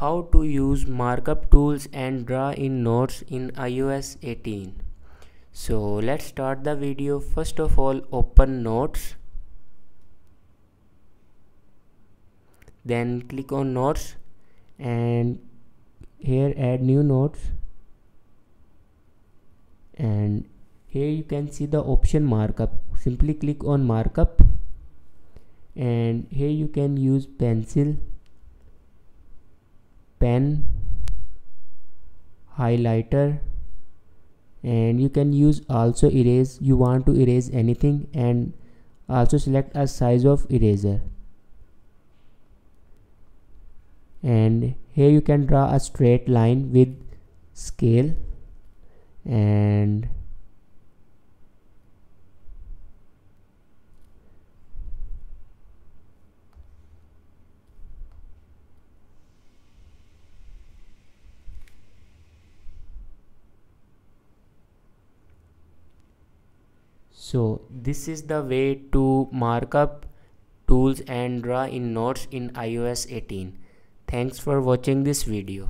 How to use markup tools and draw in notes in iOS 18. So let's start the video. First of all, open notes, then click on notes and here add new notes, and here you can see the option markup. Simply click on markup and here you can use pencil, pen, highlighter, and you can use also erase. You want to erase anything, and also select a size of eraser, and here you can draw a straight line with scale, and so this is the way to mark up tools and draw in notes in iOS 18. Thanks for watching this video.